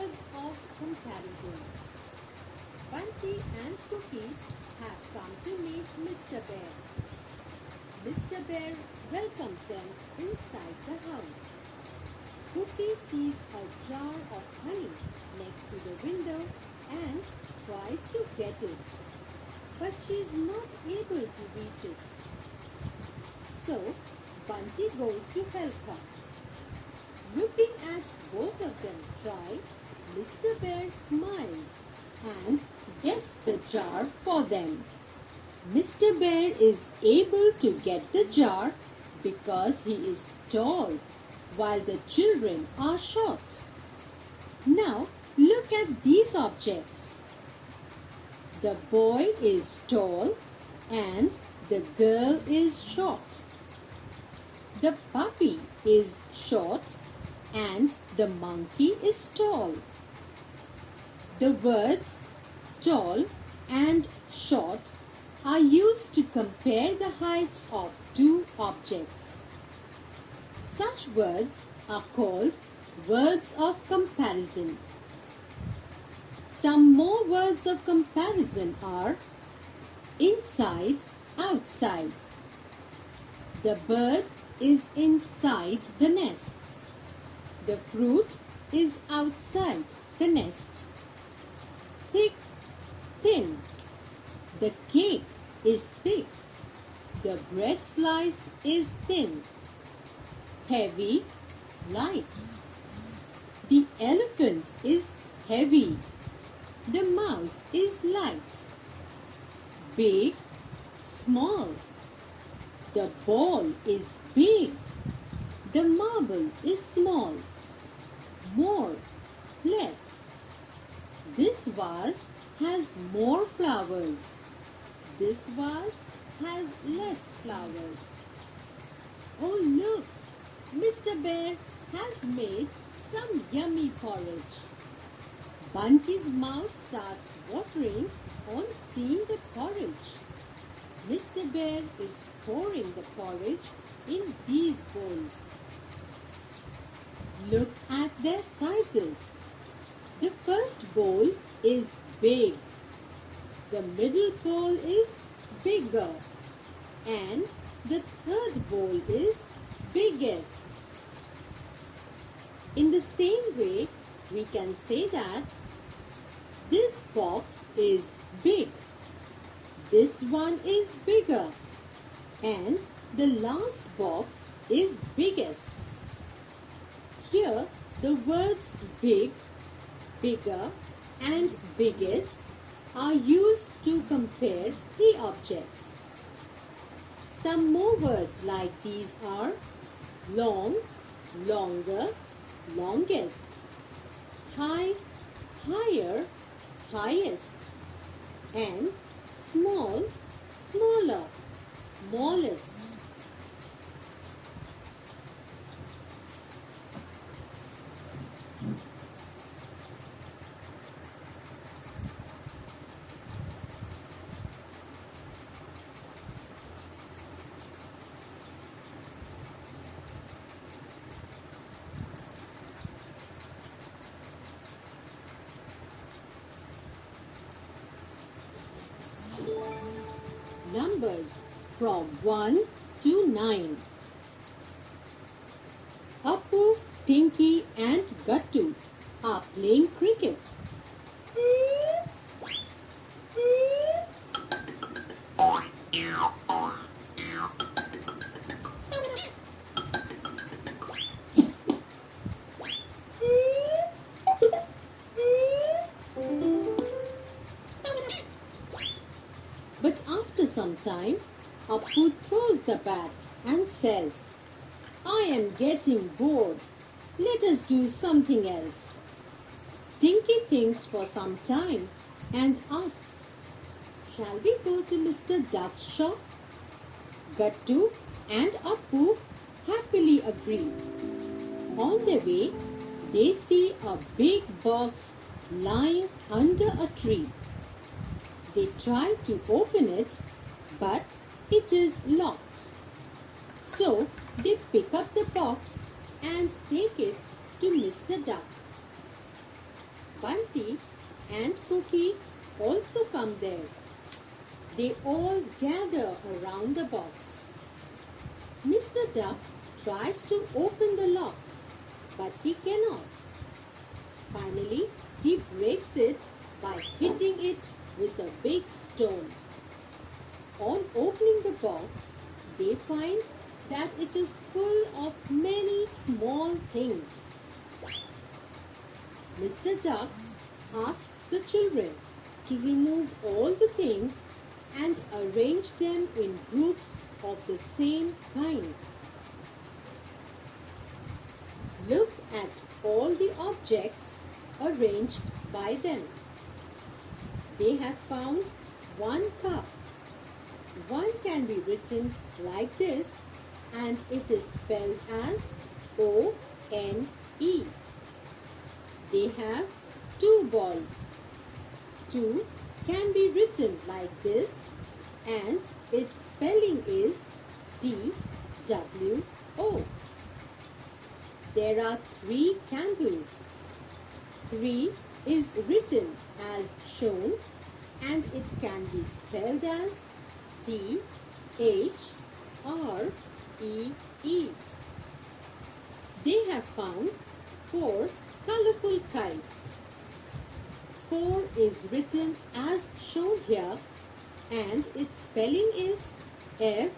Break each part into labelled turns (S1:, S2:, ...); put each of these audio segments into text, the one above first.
S1: Words of comparison. Bunty and Cookie have come to meet Mr. Bear. Mr. Bear welcomes them inside the house. Cookie sees a jar of honey next to the window and tries to get it, but she is not able to reach it. So, Bunty goes to help her. Looking at both of them try, Mr. Bear smiles and gets the jar for them. Mr. Bear is able to get the jar because he is tall, while the children are short. Now, look at these objects. The boy is tall and the girl is short. The puppy is short and the monkey is tall. The words tall and short are used to compare the heights of two objects. Such words are called words of comparison. Some more words of comparison are inside, outside. The bird is inside the nest. The fruit is outside the nest. Thick, thin. The cake is thick. The bread slice is thin. Heavy, light. The elephant is heavy. The mouse is light. Big, small. The ball is big. The marble is small. More, less. This vase has more flowers. This vase has less flowers. Oh look, Mr. Bear has made some yummy porridge. Bunty's mouth starts watering on seeing the porridge. Mr. Bear is pouring the porridge in these bowls. Look at their sizes. The first bowl is big. The middle bowl is bigger. And the third bowl is biggest. In the same way, we can say that this box is big. This one is bigger. And the last box is biggest. Here, the words big, bigger, and biggest are used to compare three objects. Some more words like these are long, longer, longest, high, higher, highest, and small, smaller, smallest. Numbers from 1 to 9. Appu, Tinky and Gattu are playing cricket. But after some time, Appu throws the bat and says, "I am getting bored. Let us do something else." Tinky thinks for some time and asks, "Shall we go to Mr. Duck's shop?" Gattu and Appu happily agree. On their way, they see a big box lying under a tree. They try to open it, but it is locked. So they pick up the box and take it to Mr. Duck. Bunty and Cookie also come there. They all gather around the box. Mr. Duck tries to open the lock, but he cannot. Finally, he breaks it by hitting it with a big stone. On opening the box, they find that it is full of many small things. Mr. Duck asks the children to remove all the things and arrange them in groups of the same kind. Look at all the objects arranged by them. They have found one cup. One can be written like this, and it is spelled as O-N-E. They have two balls. Two can be written like this, and its spelling is T-W-O. There are three candles. Three is written as shown, and it can be spelled as T-H-R-E-E. They have found four colorful kites. Four is written as shown here, and its spelling is F-O-U-R.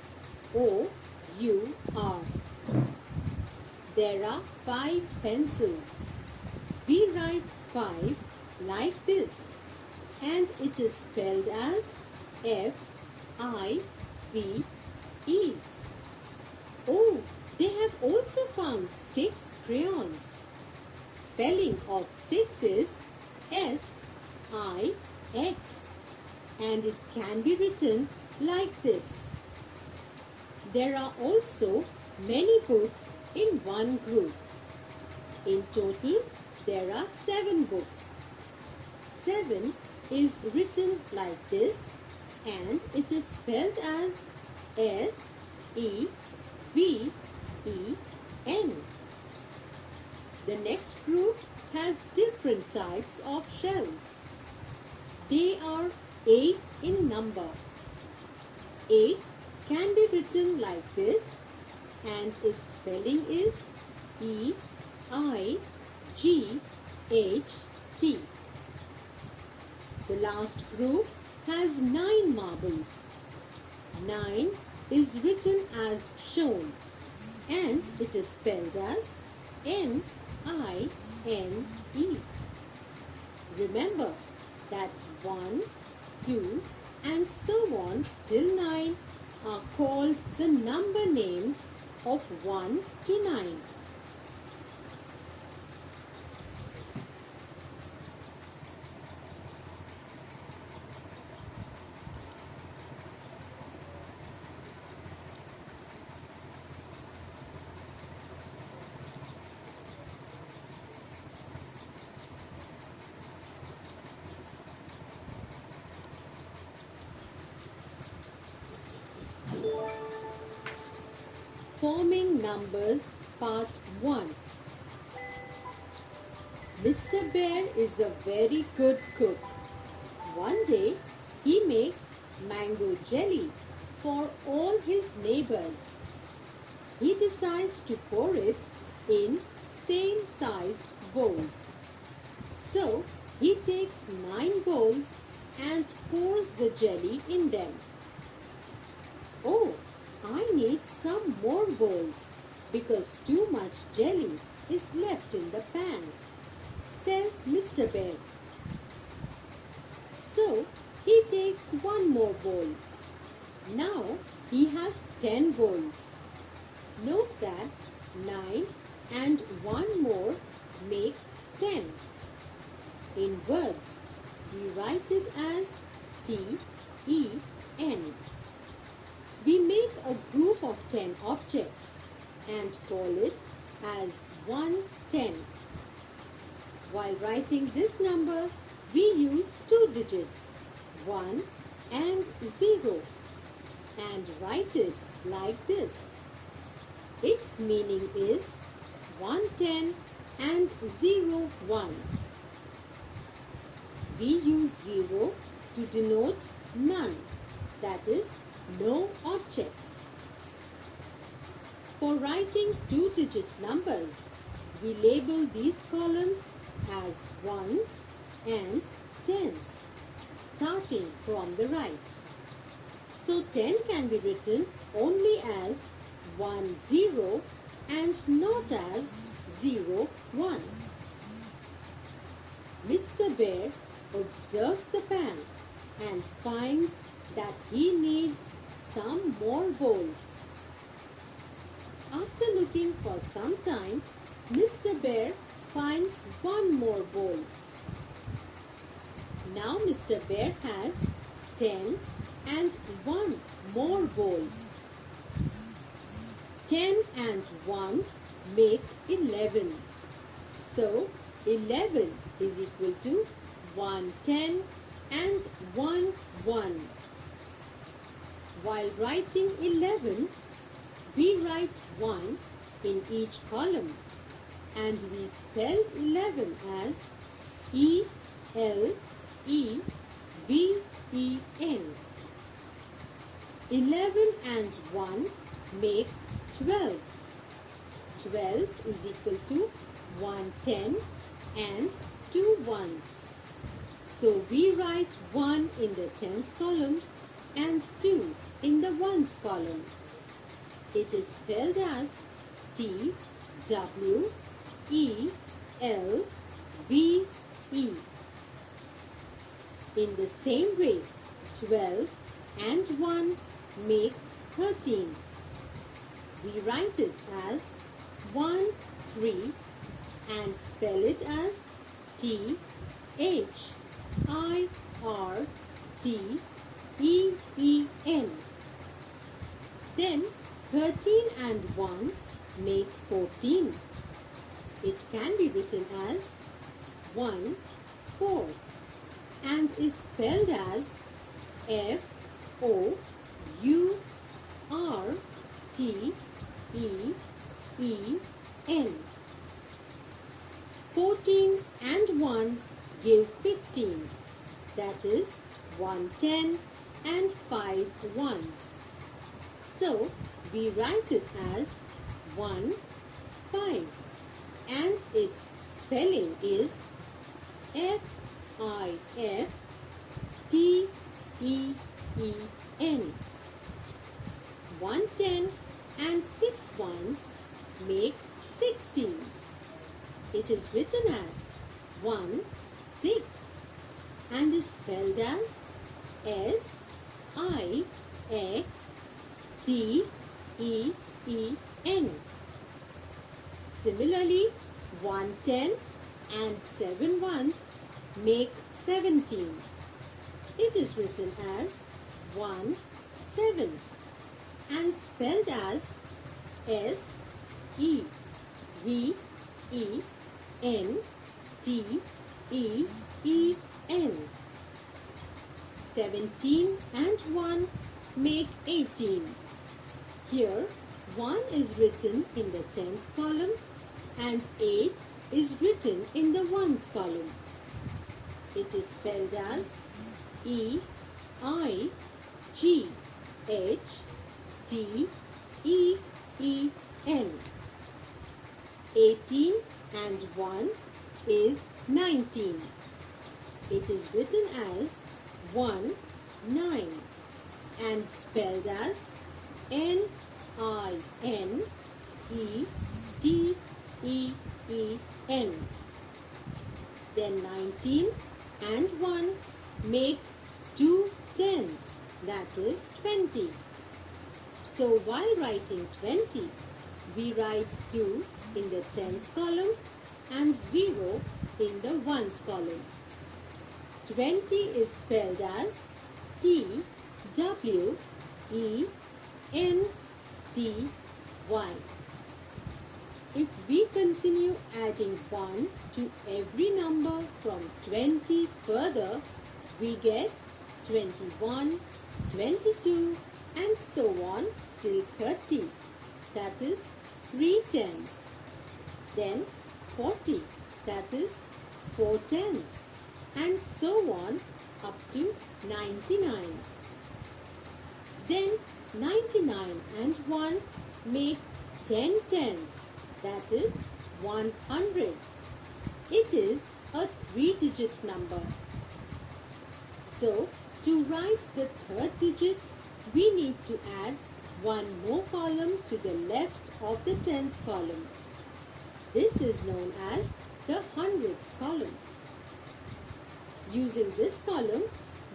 S1: There are five pencils. We write five like this, and it is spelled as F-I-V-E. Oh, they have also found six crayons. Spelling of six is S-I-X, and it can be written like this. There are also many books in one group. In total, there are 7 books. 7 is written like this, and it is spelled as S-E-V-E-N. The next group has different types of shells. They are 8 in number. 8 can be written like this, and its spelling is E-I-G-H-T. The last group has 9 marbles. 9 is written as shown, and it is spelled as N-I-N-E. Remember that 1, 2, and so on till 9 are called the number names of 1 to 9. Forming Numbers Part 1. Mr. Bear is a very good cook. One day, he makes mango jelly for all his neighbors. He decides to pour it in same-sized bowls. So, he takes 9 bowls and pours the jelly in them. Oh, I need some more bowls because too much jelly is left in the pan, says Mr. Bear. So he takes one more bowl. Now he has 10 bowls. Note that 9 and 1 more make 10. In words, we write it as T-E-N. We make a group of 10 objects and call it as 110. While writing this number, we use 2 digits, 1 and 0, and write it like this. Its meaning is 110 and 0 ones. we use 0 to denote none, that is, no objects. For writing two-digit numbers, we label these columns as ones and tens, starting from the right. So 10 can be written only as 1 0 and not as 0 1. Mr. Bear observes the pan and finds that he needs some more bowls. After looking for some time, Mr. Bear finds one more bowl. Now Mr. Bear has 10 and one more bowl. 10 and 1 make 11. So 11 is equal to 1 10 and 1 1. While writing 11, we write 1 in each column and we spell 11 as E-L-E-V-E-N. 11 and 1 make 12. 12 is equal to 110 and 2 ones. So we write 1 in the tens column and 2 in the ones column. It is spelled as T-W-E-L-V-E. In the same way, 12 and 1 make 13. We write it as 1 3 and spell it as T-H-I-R-T-E-E-N. Then 13 and 1 make 14. It can be written as 1 4 and is spelled as F-O-U-R-T-E-E-N. 14 and 1 give 15. That is 110 and 5 ones. So we write it as 1 5 and its spelling is F-I-F-T-E-E-N. 110 and 6 ones make 16. It is written as 1 6 and is spelled as S-I-X-T-E-E-N. Similarly, 110 and 7 ones make 17. It is written as 1 7 and spelled as S-E-V-E-N-T-E-E-N. 17 and 1 make 18. Here 1 is written in the tens column and 8 is written in the ones column. It is spelled as E-I-G-H-T-E-E-N. 18 and 1 is 19. It is written as 1 9 and spelled as N-I-N-E-T-E-E-N. Then 19 and 1 make 2 tens, that is 20. So while writing 20, we write 2 in the tens column and 0 in the ones column. 20 is spelled as T-W-E-N-T-Y. If we continue adding 1 to every number from 20 further, we get 21, 22 and so on till 30. That is 3 tens. Then 40, that is 4 tens. and so on up to 99. Then 99 and 1 make 10 tens, that is 100. It is a 3-digit number. So, to write the third digit, we need to add one more column to the left of the tens column. This is known as the hundreds column. Using this column,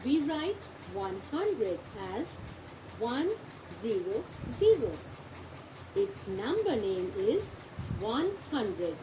S1: we write 100 as 100. Its number name is 100.